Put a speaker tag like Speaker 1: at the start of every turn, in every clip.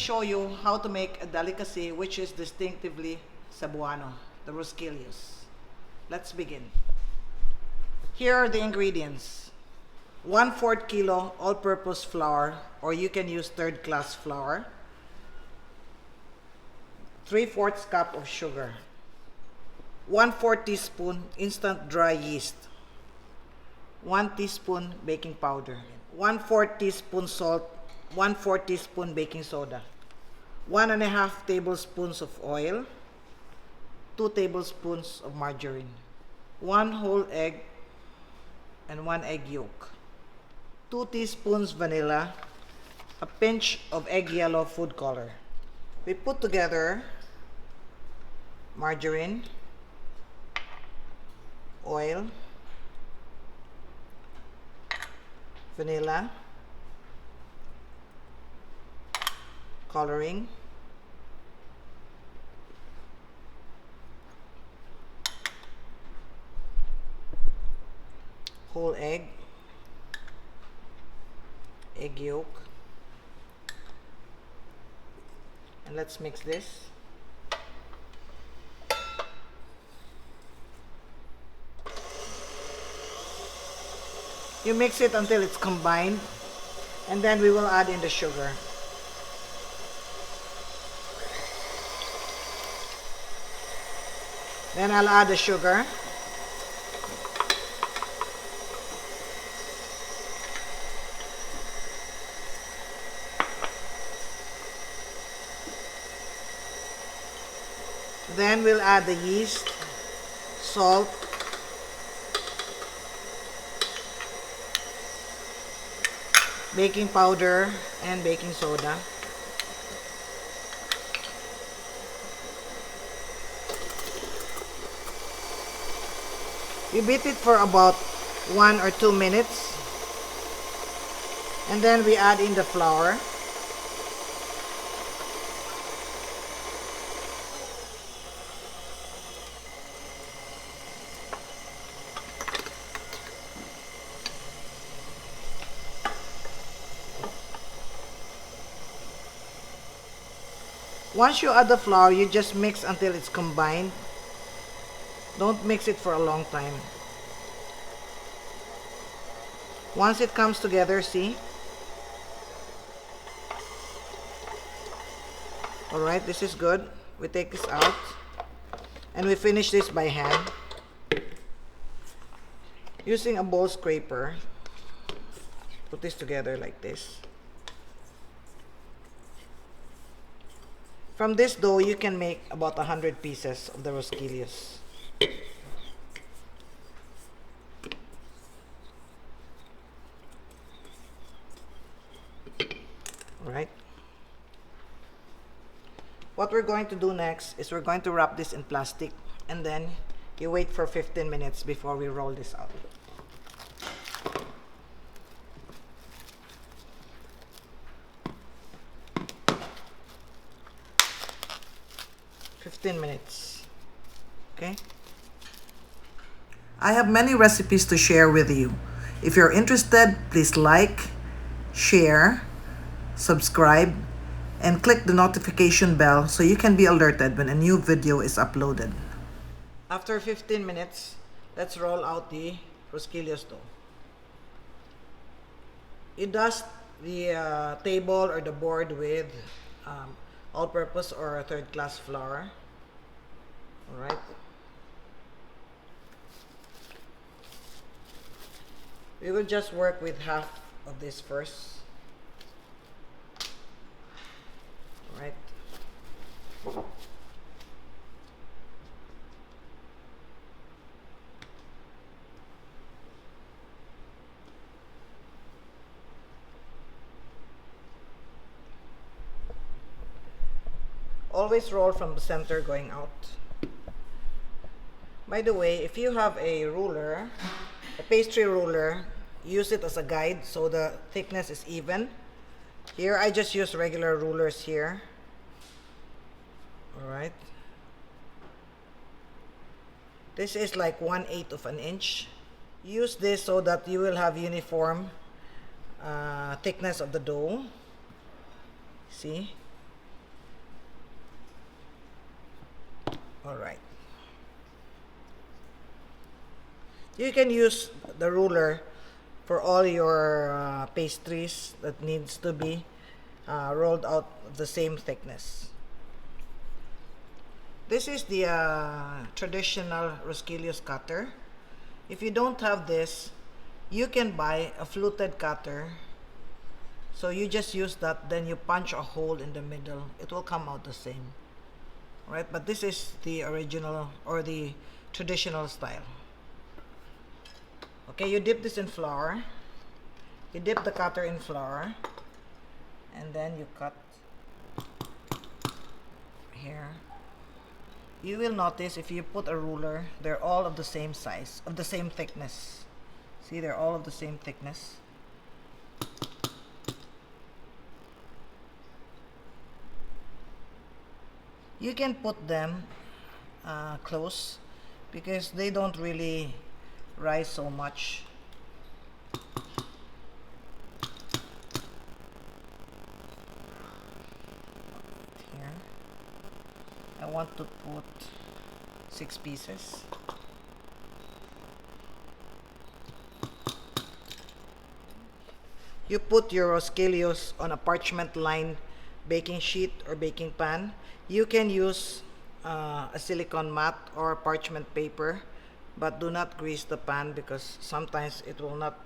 Speaker 1: show you how to make a delicacy which is distinctively Cebuano, the Rosquillos. Let's begin. Here are the ingredients. 1/4 kilo all-purpose flour, or you can use third-class flour. 3/4 cup of sugar. 1/4 teaspoon instant dry yeast. 1 teaspoon baking powder. 1/4 teaspoon salt. 1/4 teaspoon baking soda. 1.5 tablespoons of oil. 2 tablespoons of margarine. 1 whole egg and 1 egg yolk. 2 teaspoons vanilla. A pinch of egg yellow food color. We put together margarine, oil, vanilla, coloring, whole egg, egg yolk, and let's mix this. You mix it until it's combined, and then we will add in the sugar. Then I'll add the sugar. Then we'll add the yeast, salt, baking powder, and baking soda. You beat it for about 1 or 2 minutes, and then we add in the flour. Once you add the flour, you just mix until it's combined. Don't mix it for a long time. Once it comes together, see? Alright, this is good. We take this out and we finish this by hand using a bowl scraper. Put this together like this. From this dough, you can make about 100 pieces of the Rosquillos. Alright. What we're going to do next is we're going to wrap this in plastic, and then you wait for 15 minutes before we roll this out. Minutes. Okay. I have many recipes to share with you. If you're interested, please like, share, subscribe, and click the notification bell so you can be alerted when a new video is uploaded. After 15 minutes, let's roll out the Rosquillos dough. You dust the table or the board with all-purpose or third-class flour. Alright. We will just work with half of this first. Alright. Always roll from the center going out. By the way, if you have a ruler, a pastry ruler, use it as a guide so the thickness is even. Here, I just use regular rulers here. Alright. This is like 1/8 of an inch. Use this so that you will have uniform thickness of the dough. See? All right. You can use the ruler for all your pastries that needs to be rolled out of the same thickness. This is the traditional Rosquillos cutter. If you don't have this, you can buy a fluted cutter. So you just use that, then you punch a hole in the middle. It will come out the same. Right? But this is the original or the traditional style. Okay, you dip this in flour. You dip the cutter in flour. And then you cut here. You will notice if you put a ruler, they're all of the same size, of the same thickness. See, they're all of the same thickness. You can put them close because they don't really rise so much. Here, I want to put 6 pieces. You put your Rosquillos on a parchment lined baking sheet or baking pan. You can use a silicone mat or parchment paper, but do not grease the pan because sometimes it will not,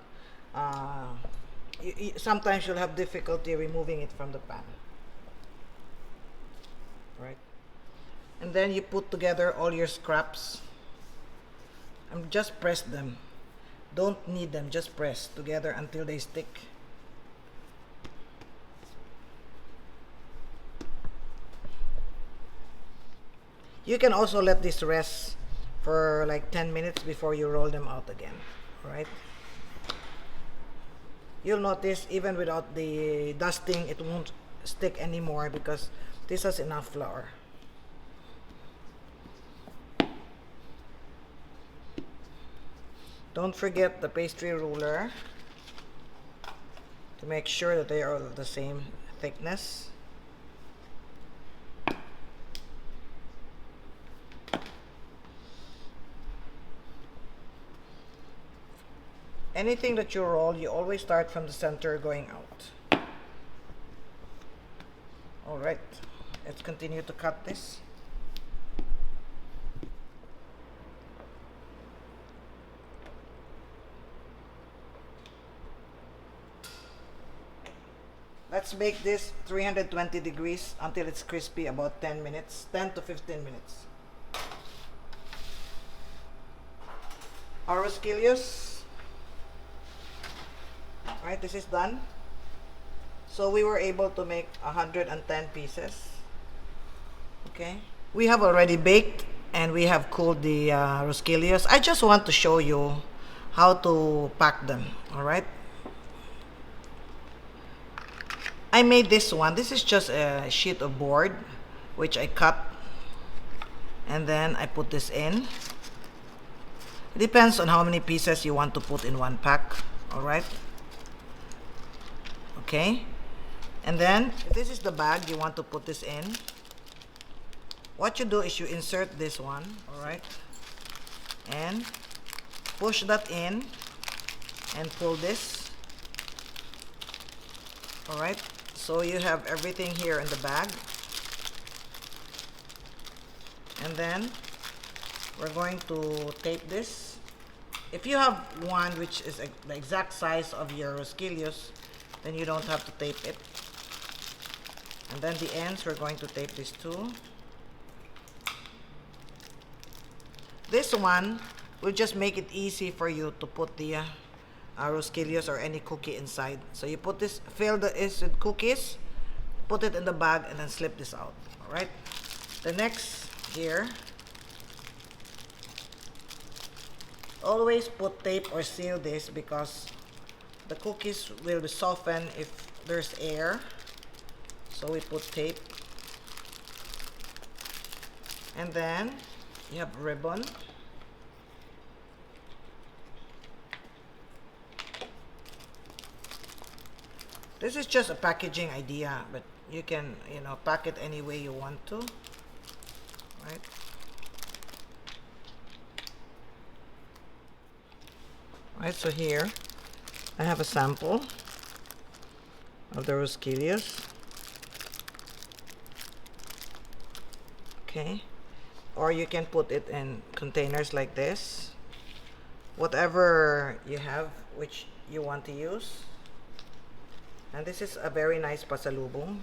Speaker 1: sometimes you'll have difficulty removing it from the pan. Right? And then you put together all your scraps. Just press them. Don't knead them, just press together until they stick. You can also let this rest for like 10 minutes before you roll them out again, right? You'll notice even without the dusting, it won't stick anymore because this has enough flour. Don't forget the pastry ruler to make sure that they are of the same thickness. Anything that you roll, you always start from the center going out. Alright, let's continue to cut this. Let's bake this 320 degrees until it's crispy, about 10 minutes, 10 to 15 minutes. Our Rosquillos. Right, this is done. So we were able to make 110 pieces. Okay. We have already baked and we have cooled the Rosquillos. I just want to show you how to pack them. Alright. I made this one. This is just a sheet of board which I cut and then I put this in. It depends on how many pieces you want to put in one pack. Alright. Okay, and then if this is the bag you want to put this in, what you do is you insert this one, all right, and push that in and pull this, all right, so you have everything here in the bag. And then we're going to tape this. If you have one which is the exact size of your Rosquillos, then you don't have to tape it. And then the ends, we're going to tape this too. This one will just make it easy for you to put the Rosquillos or any cookie inside. So you put this, fill this with cookies, put it in the bag, and then slip this out. All right. The next here, always put tape or seal this because the cookies will soften if there's air. So we put tape. And then you have ribbon. This is just a packaging idea, but you can, pack it any way you want to. Right? Right, so here I have a sample of the Rosquillos. Okay, or you can put it in containers like this, whatever you have which you want to use. And this is a very nice pasalubong.